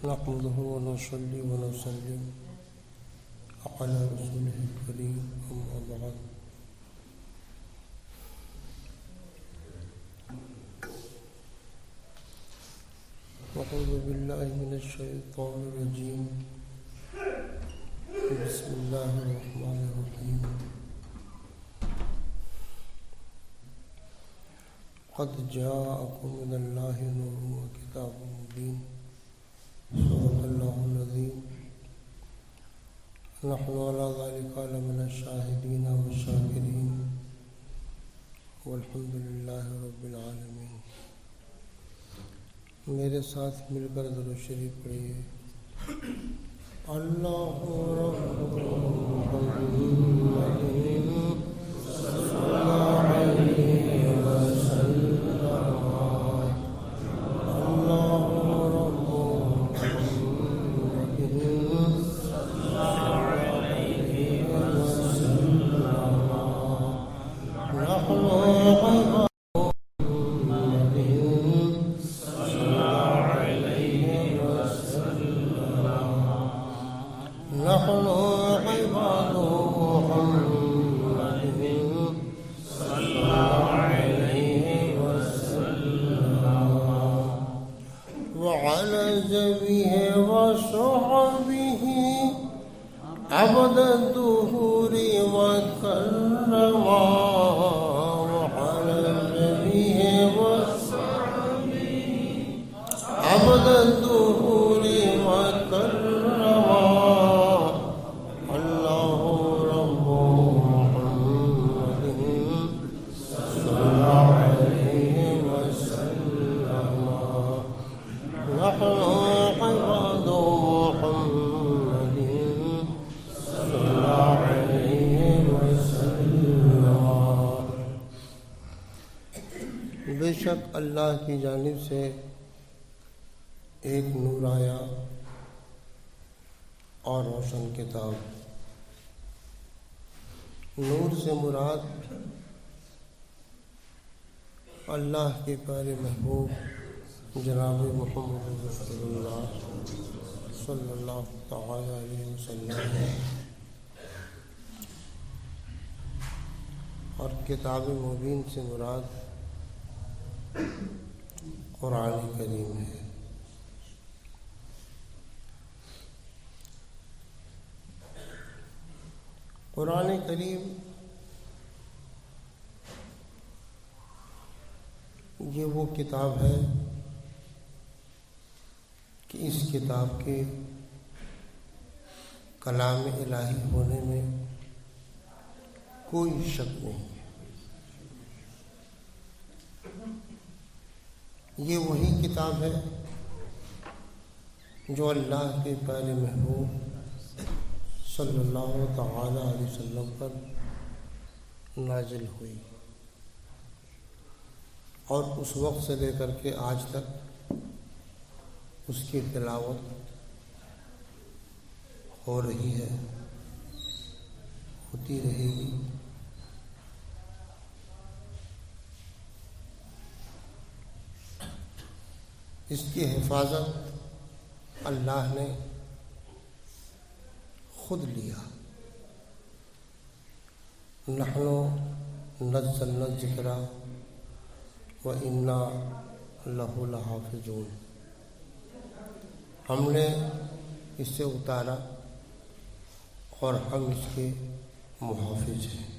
نحمده ونصلي ونسلم على رسوله الكريم أما بعد أعوذ بالله من الشيطان الرجيم بسم الله الرحمن الرحيم قد جاءكم من الله نور وكتاب مبين صدق الله العظيم نحن على ذلك لمن الشاهدين والشاكرين والحمد لله رب العالمين. میرے ساتھ مل کر درود شریف پڑھیے. اللہ رب بے شک اللہ کی جانب سے ایک نور آیا اور روشن کتاب. نور سے مراد اللہ کے پیارے محبوب جناب محمد رسول اللہ صلی اللہ تعالی علیہ وسلم ہے، اور کتاب مبین سے مراد قرآن کریم ہے. قرآن کریم یہ وہ کتاب ہے کہ اس کتاب کے کلام الہی ہونے میں کوئی شک نہیں ہے. یہ وہی کتاب ہے جو اللہ کے پیارے محبوب صلی اللہ تعالی علیہ وسلم پر نازل ہوئی، اور اس وقت سے لے کر کے آج تک اس کی تلاوت ہو رہی ہے، ہوتی رہے گی. اس کی حفاظت اللہ نے خود لیا. نحن نزلنا الذکر وإنا لہ لحافظون. ہم نے اسے اتارا اور ہم اس کے محافظ ہیں.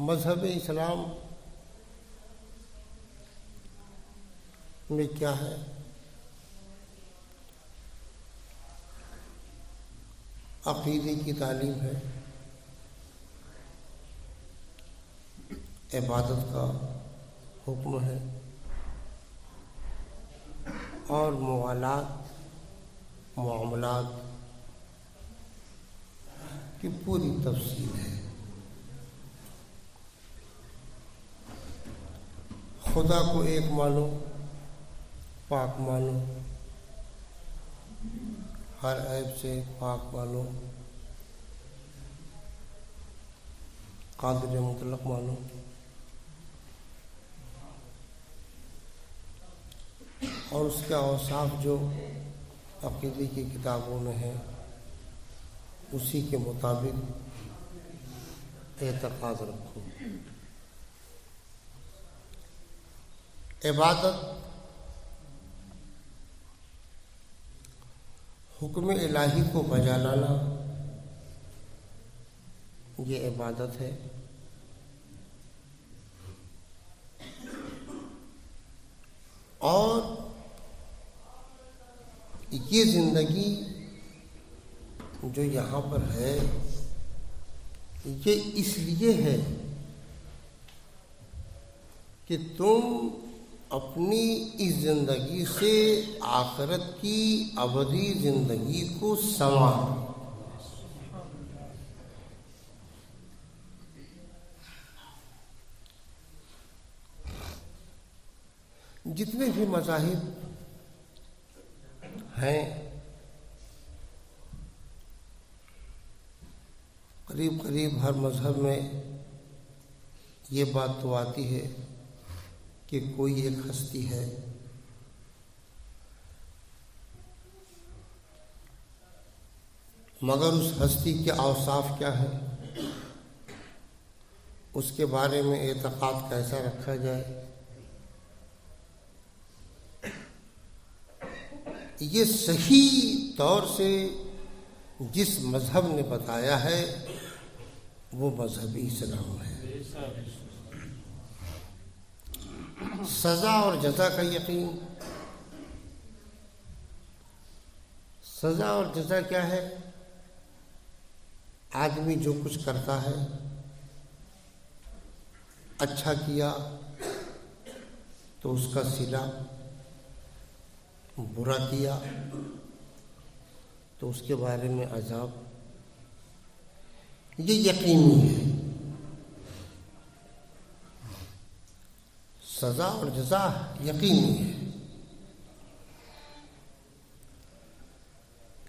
مذہب اسلام میں کیا ہے؟ عقیدے کی تعلیم ہے، عبادت کا حکم ہے، اور معاملات کی پوری تفصیل ہے. خدا کو ایک مانو، پاک مانو، ہر عیب سے پاک مانو، قادر مطلق مانو، اور اس کے اوصاف جو عقیدے کی کتابوں میں ہیں اسی کے مطابق اعتقاد رکھو۔ عبادت حکم الہی کو بجا لانا، یہ عبادت ہے۔ اور یہ زندگی جو یہاں پر ہے یہ اس لیے ہے کہ تم اپنی اس زندگی سے آخرت کی ابدی زندگی کو سنوارو۔ جتنے بھی مذاہب ہیں قریب قریب ہر مذہب میں یہ بات تو آتی ہے کہ کوئی ایک ہستی ہے، مگر اس ہستی کے اوصاف کیا ہے، اس کے بارے میں اعتقاد کیسا رکھا جائے، یہ صحیح طور سے جس مذہب نے بتایا ہے وہ مذہبی اسلام ہے۔ سزا اور جزا کا یقین۔ سزا اور جزا کیا ہے؟ آدمی جو کچھ کرتا ہے، اچھا کیا تو اس کا صلہ، برا کیا تو اس کے بارے میں عذاب، یہ یقینی ہے۔ سزا اور جزا یقینی ہے۔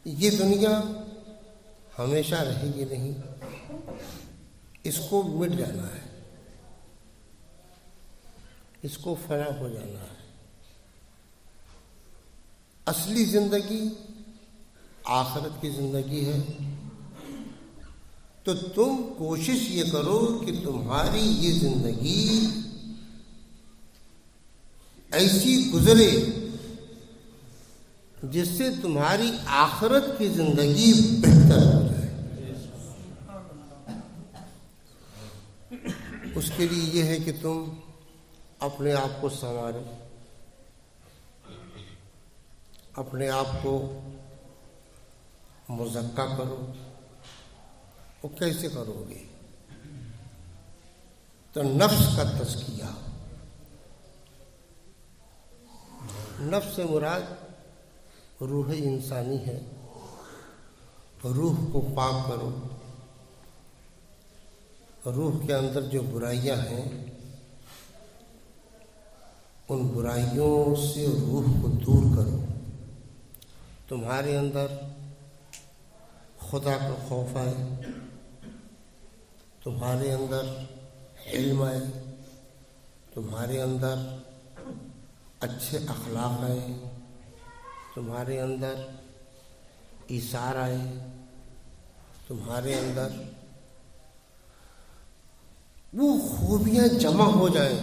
یہ دنیا ہمیشہ رہے گی نہیں، اس کو مٹ جانا ہے، اس کو فنا ہو جانا ہے۔ اصلی زندگی آخرت کی زندگی ہے، تو تم کوشش یہ کرو کہ تمہاری یہ زندگی ایسی گزرے جس سے تمہاری آخرت کی زندگی بہتر ہو جائے۔ اس کے لیے یہ ہے کہ تم اپنے آپ کو سنوارو، اپنے آپ کو مزکا کرو۔ وہ کیسے کرو گے؟ تو نفس کا تزکیہ۔ نفس سے مراد روح انسانی ہے۔ روح کو پاک کرو۔ روح کے اندر جو برائیاں ہیں ان برائیوں سے روح کو دور کرو۔ تمہارے اندر خدا کا خوف آئے، تمہارے اندر علم آئے، تمہارے اندر اچھے اخلاق آئے، تمہارے اندر ایثار آئے، تمہارے اندر وہ خوبیاں جمع ہو جائیں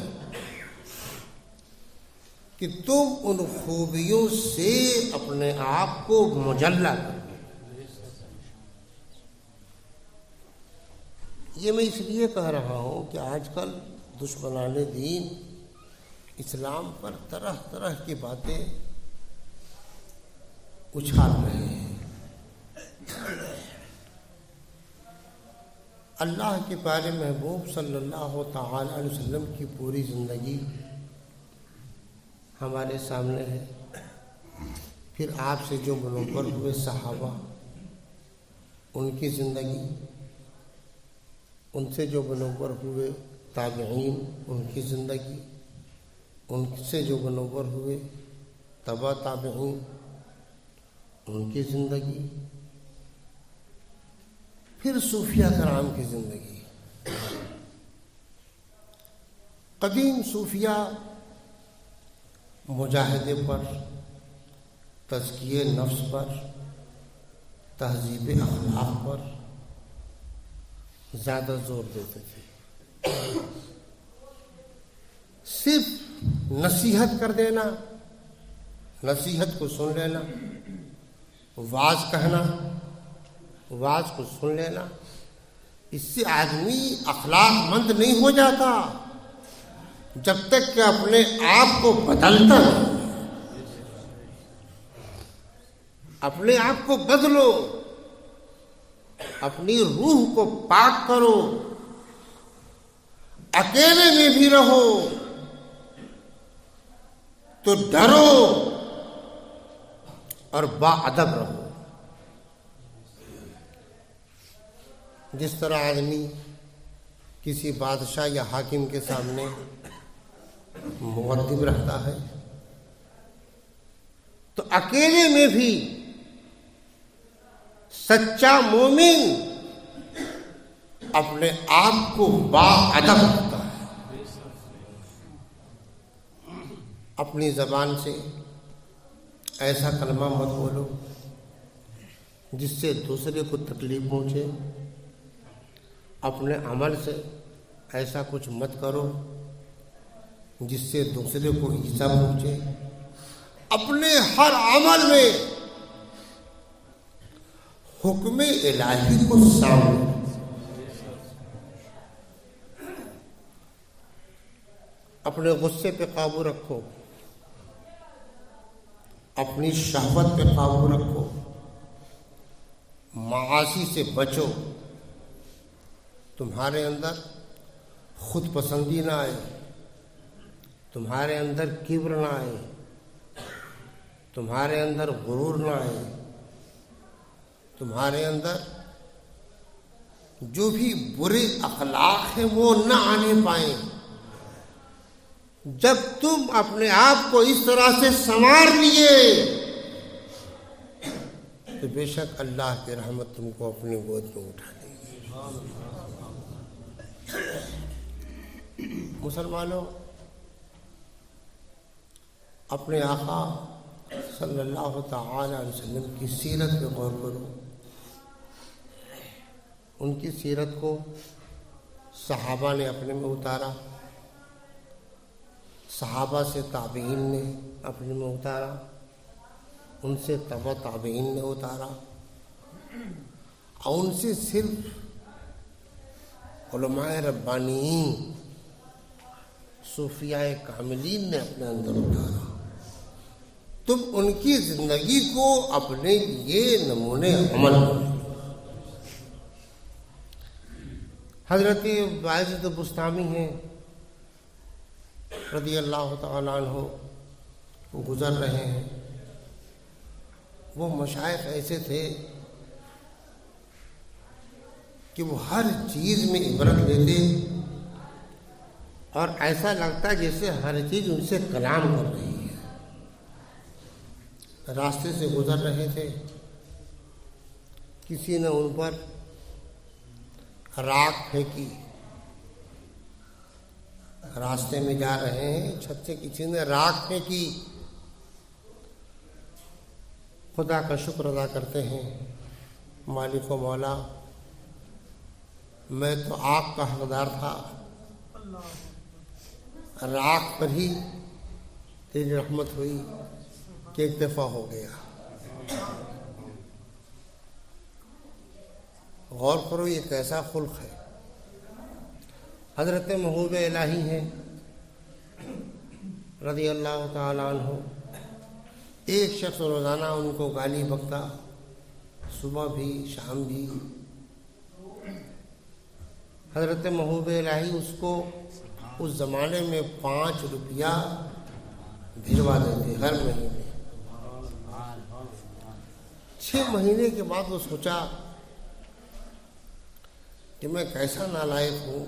کہ تم ان خوبیوں سے اپنے آپ کو مجلہ کرو۔ یہ میں اس لیے کہہ رہا ہوں کہ آج کل دشمنان دین اسلام پر طرح طرح کی باتیں اچھال رہے ہیں۔ اللہ کے پیارے محبوب صلی اللہ تعالی علیہ وسلم کی پوری زندگی ہمارے سامنے ہے، پھر آپ سے جو منور ہوئے صحابہ ان کی زندگی، ان سے جو منور ہوئے تابعین ان کی زندگی، ان سے جو منور ہوئے تبع تابعین ان کی زندگی، پھر صوفیہ کرام کی زندگی۔ قدیم صوفیہ مجاہدے پر، تزکیے نفس پر، تہذیب اخلاق پر زیادہ زور دیتے تھے۔ صرف نصیحت کر دینا، نصیحت کو سن لینا، واعظ کہنا، واعظ کو سن لینا، اس سے آدمی اخلاق مند نہیں ہو جاتا جب تک کہ اپنے آپ کو بدلتا نہیں۔ اپنے آپ کو بدلو، اپنی روح کو پاک کرو، اکیلے میں بھی رہو تو ڈرو اور باادب رہو۔ جس طرح آدمی کسی بادشاہ یا حاکم کے سامنے مؤدب رہتا ہے تو اکیلے میں بھی سچا مومن اپنے آپ کو باادب رکھتا ہے۔ اپنی زبان سے ایسا کلمہ مت بولو جس سے دوسرے کو تکلیف پہنچے، اپنے عمل سے ایسا کچھ مت کرو جس سے دوسرے کو ایذا پہنچے۔ اپنے ہر عمل میں حکم الہی کو سامنے، اپنے غصے پہ قابو رکھو، اپنی شہوت پہ قابو رکھو، معاصی سے بچو، تمہارے اندر خود پسندی نہ آئے، تمہارے اندر کبر نہ آئے، تمہارے اندر غرور نہ آئے، تمہارے اندر جو بھی برے اخلاق ہیں وہ نہ آنے پائیں۔ جب تم اپنے آپ کو اس طرح سے سنوار لیے تو بے شک اللہ کی رحمت تم کو اپنی گود میں اٹھا لے گی۔ مسلمانوں، اپنے آقا صلی اللہ تعالی علیہ وسلم کی سیرت پہ غور کرو۔ ان کی سیرت کو صحابہ نے اپنے میں اتارا، صحابہ سے تابعین نے اپنے میں اتارا، ان سے تبع تابعین نے اتارا، اور ان سے صرف علماء ربانیین، صوفیاء کاملین نے اپنے اندر اتارا۔ تم ان کی زندگی کو اپنے لیے نمونے عمل کرو۔ حضرت باعزت بسطامی ہیں رضی اللہ تعالیٰ عنہ، وہ گزر رہے ہیں۔ وہ مشائخ ایسے تھے کہ وہ ہر چیز میں عبرت لیتے اور ایسا لگتا جیسے ہر چیز ان سے کلام کر رہی ہے۔ راستے سے گزر رہے تھے، کسی نے ان پر راکھ پھینکی، راستے میں جا رہے ہیں، چھت سے کسی نے راکھ پھینکی۔ خدا کا شکر ادا کرتے ہیں، مالک و مولا، میں تو آگ کا حقدار تھا، راکھ پر ہی تیری رحمت ہوئی کہ ایک دفعہ ہو گیا۔ غور کرو یہ کیسا خلق ہے۔ حضرت محبوب الہی ہیں رضی اللہ تعالیٰ عنہ، ایک شخص روزانہ ان کو گالی بکتا، صبح بھی شام بھی۔ حضرت محبوب الہی اس کو اس زمانے میں 5 روپیہ بھجوا دیتے ہر مہینے۔ 6 مہینے کے بعد وہ سوچا کہ میں کیسا نالائق ہوں،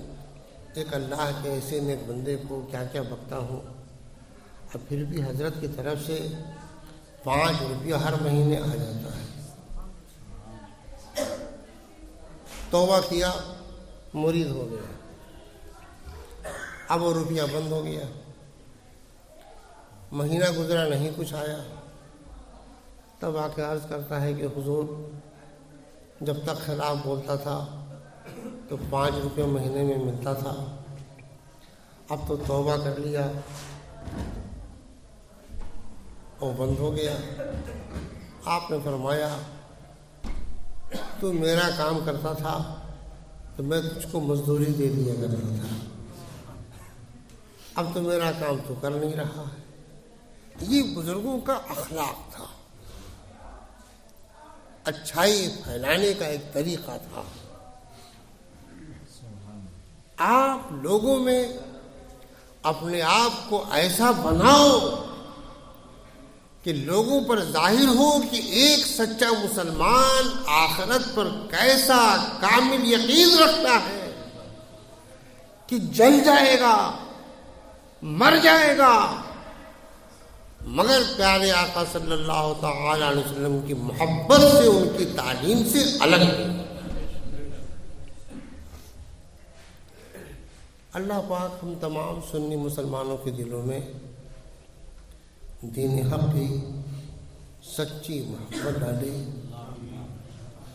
ایک اللہ کے ایسے نیک بندے کو کیا کیا بکتا ہوں، اور پھر بھی حضرت کی طرف سے 5 روپیہ ہر مہینے آ جاتا ہے۔ توبہ کیا، مرید ہو گیا، اب وہ روپیہ بند ہو گیا۔ مہینہ گزرا نہیں کچھ آیا، تب آ کے عرض کرتا ہے کہ حضور جب تک خلاف بولتا تھا تو 5 روپے مہینے میں ملتا تھا، اب تو توبہ کر لیا اور بند ہو گیا۔ آپ نے فرمایا تو میرا کام کرتا تھا تو میں تجھ کو مزدوری دے دیا کرتا تھا، اب تو میرا کام تو کر نہیں رہا ہے۔ یہ بزرگوں کا اخلاق تھا، اچھائی پھیلانے کا ایک طریقہ تھا۔ آپ لوگوں میں اپنے آپ کو ایسا بناؤ کہ لوگوں پر ظاہر ہو کہ ایک سچا مسلمان آخرت پر کیسا کامل یقین رکھتا ہے کہ جل جائے گا، مر جائے گا، مگر پیارے آقا صلی اللہ تعالی علیہ وسلم کی محبت سے، ان کی تعلیم سے الگ نہیں۔ اللہ پاک ہم تمام سنی مسلمانوں کے دلوں میں دین حق کی سچی محبت ڈالے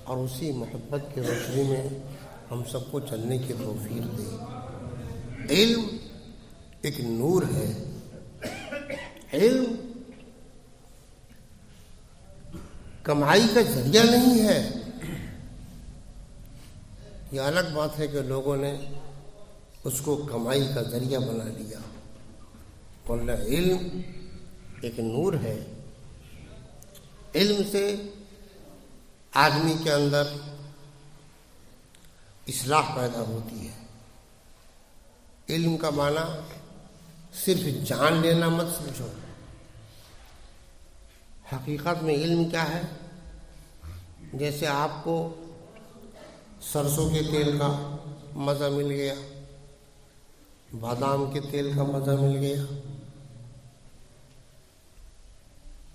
اور اسی محبت کے روشنی میں ہم سب کو چلنے کی توفیق دے۔ علم ایک نور ہے، علم کمائی کا ذریعہ نہیں ہے۔ یہ الگ بات ہے کہ لوگوں نے اس کو کمائی کا ذریعہ بنا لیا، اور علم ایک نور ہے۔ علم سے آدمی کے اندر اصلاح پیدا ہوتی ہے۔ علم کا معنی صرف جان لینا مت سمجھو، حقیقت میں علم کیا ہے؟ جیسے آپ کو سرسوں کے تیل کا مزہ مل گیا، بادام کے تیل کا مزہ مل گیا،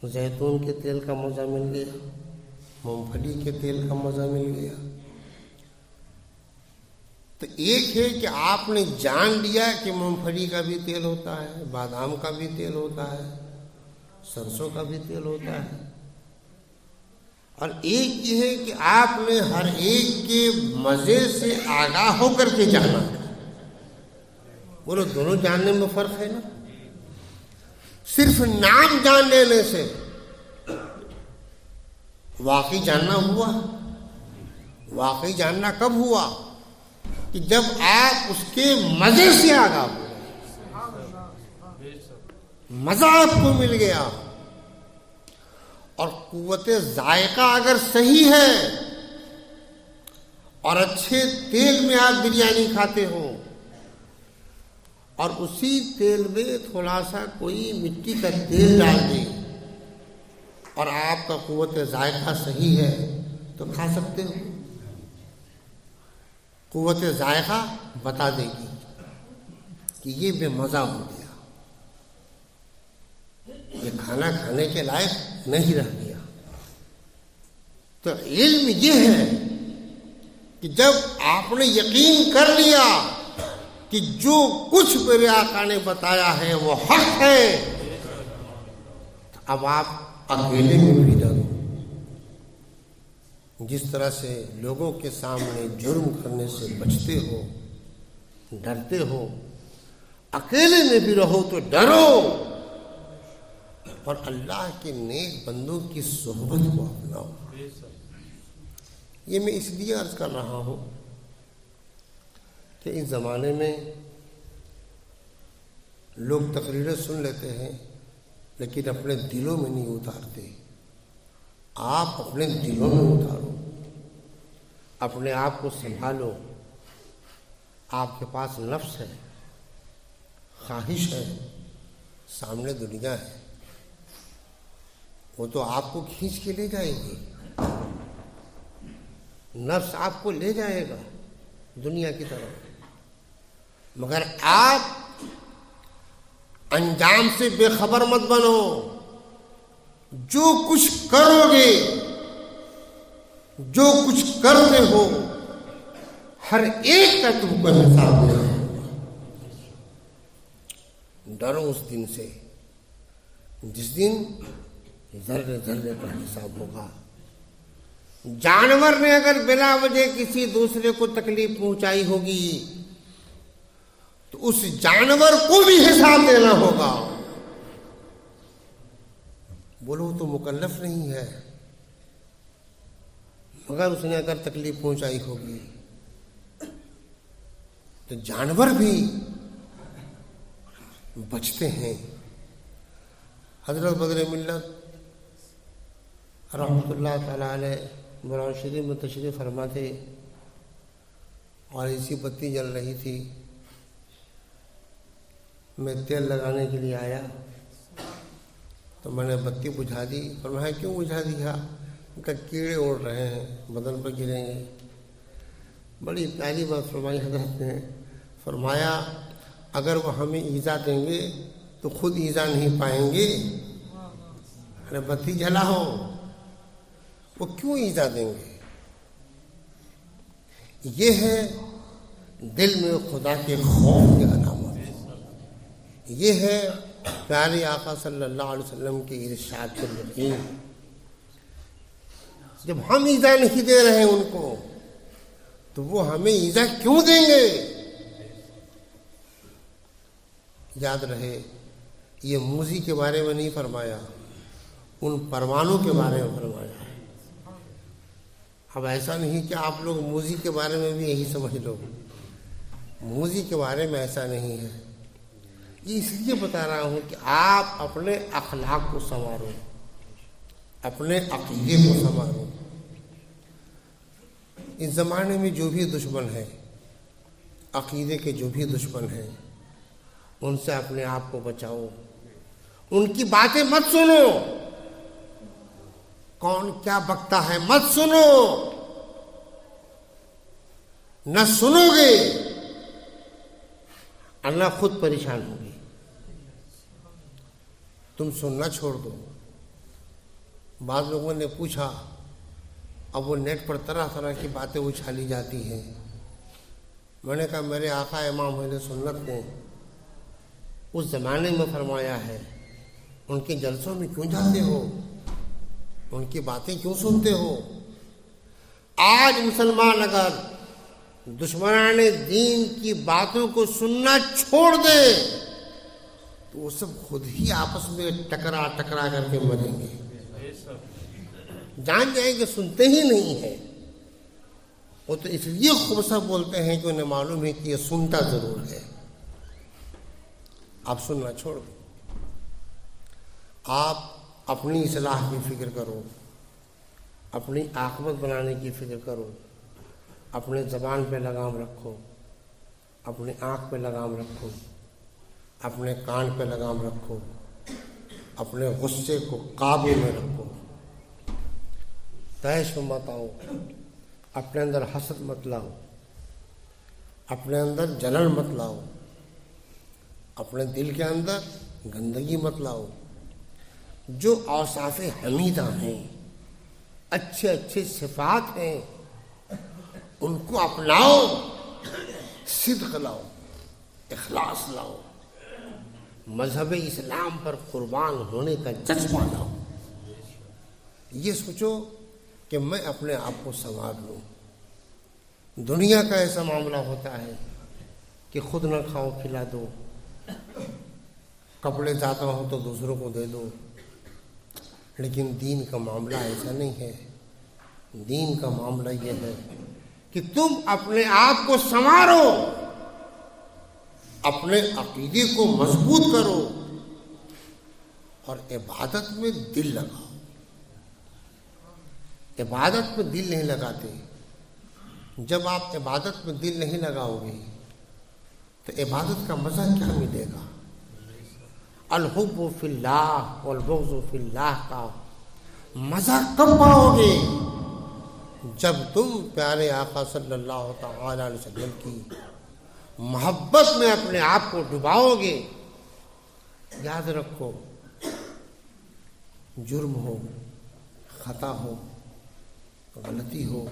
زیتون کے تیل کا مزہ مل گیا، مونگ پھلی کے تیل کا مزہ مل گیا، تو ایک ہے کہ آپ نے جان لیا کہ مونگ پھلی کا بھی تیل ہوتا ہے، بادام کا بھی تیل ہوتا ہے، سرسوں کا بھی تیل ہوتا ہے، اور ایک یہ ہے کہ آپ نے ہر ایک کے مزے سے آگاہ ہو کر کے جانا ہے۔ بولو دونوں جاننے میں فرق ہے نا؟ صرف نام جان لینے سے واقعی جاننا ہوا؟ واقعی جاننا کب ہوا؟ کہ جب آپ اس کے مزے سے آگاہ ہوئے، مزہ آپ کو مل گیا، اور قوت ذائقہ اگر صحیح ہے اور اچھے تیل میں آپ بریانی کھاتے ہو اور اسی تیل میں تھوڑا سا کوئی مٹی کا تیل ڈال دے اور آپ کا قوت ذائقہ صحیح ہے تو کھا سکتے ہو۔ قوت ذائقہ بتا دے گی کہ یہ بے مزہ ہو گیا، یہ کھانا کھانے کے لائق نہیں رہ گیا۔ تو علم یہ ہے کہ جب آپ نے یقین کر لیا کہ جو کچھ میرے آقا نے بتایا ہے وہ حق ہے، تو اب آپ اکیلے میں بھی ڈرو۔ جس طرح سے لوگوں کے سامنے جرم کرنے سے بچتے ہو، ڈرتے ہو، اکیلے میں بھی رہو تو ڈرو، اور اللہ کے نیک بندوں کی صحبت کو اپناؤ۔ یہ میں اس لیے عرض کر رہا ہوں کہ اس زمانے میں لوگ تقریریں سن لیتے ہیں لیکن اپنے دلوں میں نہیں اتارتے۔ آپ اپنے دلوں میں اتارو، اپنے آپ کو سنبھالو۔ آپ کے پاس نفس ہے، خواہش ہے، سامنے دنیا ہے، وہ تو آپ کو کھینچ کے لے جائے گی، نفس آپ کو لے جائے گا دنیا کی طرف، مگر آپ انجام سے بے خبر مت بنو۔ جو کچھ کرو گے، جو کچھ کرتے ہو، ہر ایک کا تم کو حساب دینا ہوگا۔ ڈرو اس دن سے جس دن ذرے ذرے کا حساب ہوگا۔ جانور نے اگر بلا وجہ کسی دوسرے کو تکلیف پہنچائی ہوگی تو اس جانور کو بھی حساب دینا ہوگا۔ بولو تو مکلف نہیں ہے، مگر اس نے اگر تکلیف پہنچائی ہوگی تو جانور بھی بچتے ہیں۔ حضرت بدر ملت رحمۃ اللہ تعالیٰ علیہ قرآن شریف میں تشریف فرما تھے، اور اسی بتی جل رہی تھی، میں تیل لگانے کے لیے آیا تو میں نے بتی بجھا دی۔ فرمایا کیوں بجھا دیا؟ کہ کیڑے اڑ رہے ہیں، بدن پر گریں گے۔ بڑی پیاری بات فرمائی حضرت نے، فرمایا اگر وہ ہمیں ایذا دیں گے تو خود ایذا نہیں پائیں گے، ارے بتی جلاؤ، وہ کیوں ایذا دیں گے؟ یہ ہے دل میں خدا کے خوف کی علامت، یہ ہے پیارے آقا صلی اللہ علیہ وسلم کے ارشاد پر یقین۔ جب ہم ایذا نہیں دے رہے ان کو تو وہ ہمیں ایذا کیوں دیں گے؟ یاد رہے یہ موذی کے بارے میں نہیں فرمایا، ان پروانوں کے بارے میں فرمایا ہے۔ اب ایسا نہیں کہ آپ لوگ موذی کے بارے میں بھی یہی سمجھ لو، موذی کے بارے میں ایسا نہیں ہے۔ یہ اس لیے بتا رہا ہوں کہ آپ اپنے اخلاق کو سنوارو، اپنے عقیدے کو سنوارو۔ اس زمانے میں جو بھی دشمن ہے، عقیدے کے جو بھی دشمن ہیں، ان سے اپنے آپ کو بچاؤ، ان کی باتیں مت سنو، کون کیا بکتا ہے مت سنو، نہ سنو گے اللہ خود پریشان ہوگی۔ تم سننا چھوڑ دو۔ بعض لوگوں نے پوچھا، اب وہ نیٹ پر طرح طرح کی باتیں اچھالی جاتی ہیں۔ میں نے کہا میرے آقا امام اہل سنت نے اس زمانے میں فرمایا ہے، ان کے جلسوں میں کیوں جاتے ہو؟ ان کی باتیں کیوں سنتے ہو؟ آج مسلمان اگر دشمنان دین کی باتوں کو سننا چھوڑ دے تو وہ سب خود ہی آپس میں ٹکرا کر کے مریں گے، جان جائیں گے سنتے ہی نہیں ہیں۔ وہ تو اس لیے خوب سا بولتے ہیں کہ انہیں معلوم ہے کہ یہ سنتا ضرور ہے۔ آپ سننا چھوڑ دو، آپ اپنی اصلاح کی فکر کرو، اپنی عاقبت بنانے کی فکر کرو، اپنے زبان پہ لگام رکھو، اپنی آنکھ پہ لگام رکھو، اپنے کان پہ لگام رکھو، اپنے غصے کو قابو میں رکھو، تیش مت آؤ، اپنے اندر حسد مت لاؤ، اپنے اندر جلن مت لاؤ، اپنے دل کے اندر گندگی مت لاؤ۔ جو اوصاف حمیدہ ہیں، اچھے اچھے صفات ہیں، ان کو اپناؤ، صدق لاؤ، اخلاص لاؤ، مذہب اسلام پر قربان ہونے کا جذبہ لاؤ۔ یہ سوچو کہ میں اپنے آپ کو سنوار لوں۔ دنیا کا ایسا معاملہ ہوتا ہے کہ خود نہ کھاؤ کھلا دو، کپڑے زیادہ ہو تو دوسروں کو دے دو، لیکن دین کا معاملہ ایسا نہیں ہے۔ دین کا معاملہ یہ ہے کہ تم اپنے آپ کو سنوارو، اپنے عقیدے کو مضبوط کرو، اور عبادت میں دل لگاؤ۔ عبادت میں دل نہیں لگاتے، جب آپ عبادت میں دل نہیں لگاؤ گے تو عبادت کا مزہ کیا ملے گا؟ الحب فی اللہ والبغض فی اللہ کا مزہ کب پاؤ گے؟ جب تم پیارے آقا صلی اللہ تعالی علیہ وسلم کی محبت میں اپنے آپ کو ڈباؤ گے۔ یاد رکھو، جرم ہو، خطا ہو، غلطی ہو،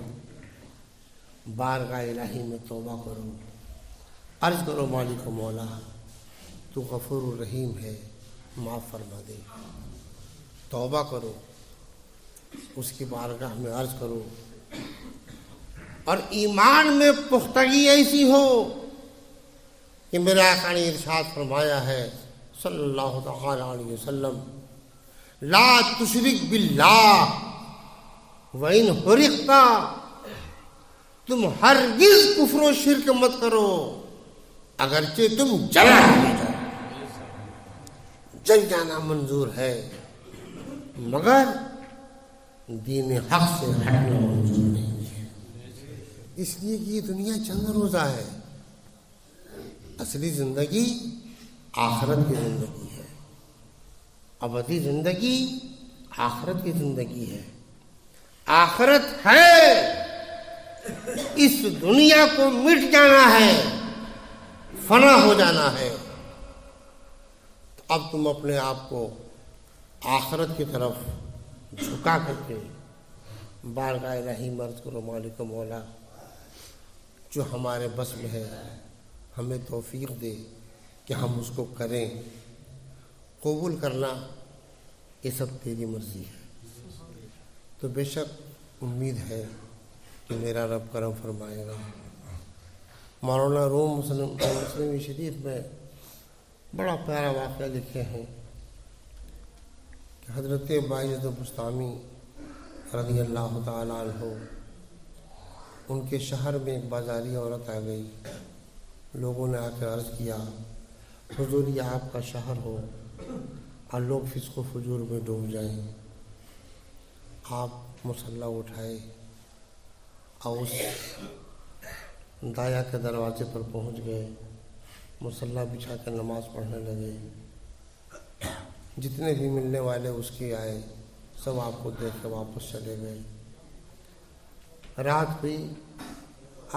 بارگاہ الہی میں توبہ کرو، عرض کرو مالک و مولا تو غفور الرحیم ہے، معاف فرما دے۔ توبہ کرو، اس کی بارگاہ میں عرض کرو، اور ایمان میں پختگی ایسی ہو کہ میرے آقا نے ارشاد فرمایا ہے صلی اللہ تعالی علیہ وسلم، لا تشرک باللہ وَإِنْ حُرِقْتَ، تم ہرگز کفر و شرک مت کرو اگرچہ تم جلا دیے جاؤ۔ جل جانا منظور ہے مگر دین حق سے ہٹنا منظور نہیں ہے، اس لیے کہ یہ دنیا چند روزہ ہے، اصلی زندگی آخرت کی زندگی ہے، ابدی زندگی آخرت کی زندگی ہے۔ آخرت ہے، اس دنیا کو مٹ جانا ہے، فنا ہو جانا ہے۔ اب تم اپنے آپ کو آخرت کی طرف جھکا کر کے بارگاہ الہی مرض کرو، مالک و مولا جو ہمارے بس میں ہے ہمیں توفیق دے کہ ہم اس کو کریں، قبول کرنا یہ سب تیری مرضی ہے۔ تو بے شک امید ہے کہ میرا رب کرم فرمائے گا۔ مولانا روم مسلم شریف میں بڑا پیارا واقعہ لکھے ہیں کہ حضرت باعث بستامی رضی اللہ تعالیٰ عنہ، ان کے شہر میں ایک بازاری عورت آ گئی، لوگوں نے آ کے عرض کیا حضور یہ آپ کا شہر ہو اور لوگ فسق و فجور میں ڈوب جائیں، آپ مصلی اٹھائے اور اس دایا کے دروازے پر پہنچ گئے، مصلی بچھا کر نماز پڑھنے لگے۔ جتنے بھی ملنے والے اس کے آئے سب آپ کو دیکھ کے واپس چلے گئے۔ رات ہوئی،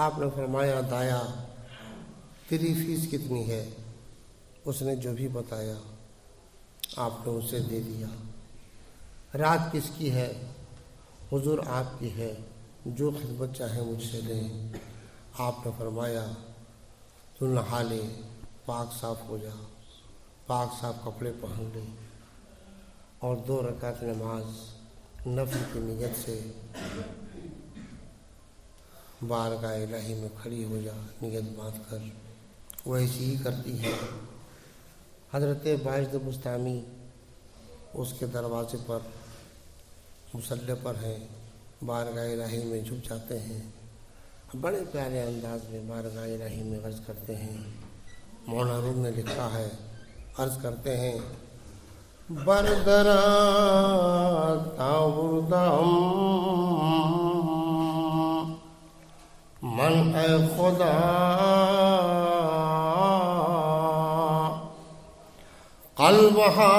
آپ نے فرمایا دایا تیری فیس کتنی ہے؟ اس نے جو بھی بتایا آپ نے اسے دے دیا۔ رات کس کی ہے؟ حضور آپ کی ہے، جو خدمت چاہے مجھ سے لیں۔ آپ نے فرمایا تو نہا لے، پاک صاف ہو جا، پاک صاف کپڑے پہن لے اور 2 رکعت نماز نفل کی نیت سے بارگاہ الہی میں کھڑی ہو جا نیت باندھ کر۔ وہ ایسی ہی کرتی ہے۔ حضرت باعث بستامی اس کے دروازے پر مصلی پر ہیں، بارگاہ الہی میں جھک جاتے ہیں، بڑے پیارے انداز میں بارگاہ الہی میں عرض کرتے ہیں۔ مولانا روم نے لکھا ہے، عرض کرتے ہیں بردرا تاوردام من اے خدا قلبہا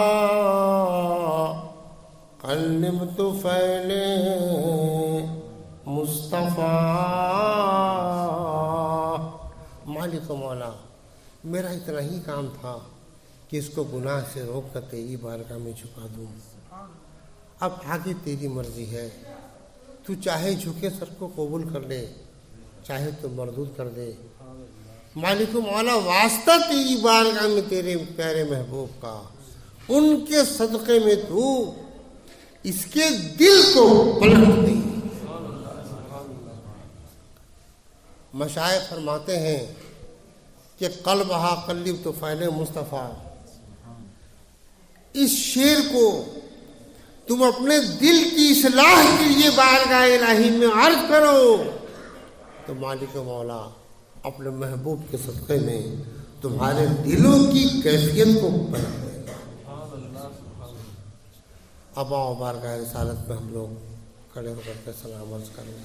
قلب تو فیلے مصطفیٰ۔ مالک و مولا میرا اتنا ہی کام تھا کہ اس کو گناہ سے روک کر تیری بارگاہ میں جھکا دوں، اب آگے تیری مرضی ہے، تو چاہے جھکے سر کو قبول کر لے، چاہے تو مردود کر دے۔ مالک و مولا واسطہ تیری بارگاہ میں تیرے پیارے محبوب کا، ان کے صدقے میں تو اس کے دل کو پلٹ دے۔ مشائخ فرماتے ہیں کہ قلبہا قلب تو فعل مصطفیٰ، اس شعر کو تم اپنے دل کی اصلاح کے لیے بارگاہ الہی میں عرض کرو تو مالک مولا اپنے محبوب کے صدقے میں تمہارے دلوں کی کیفیت کو پلٹ دے گا۔ اب آؤ بارگاہ رسالت میں ہم لوگ کھڑے ہو کر کے سلام عرض کریں۔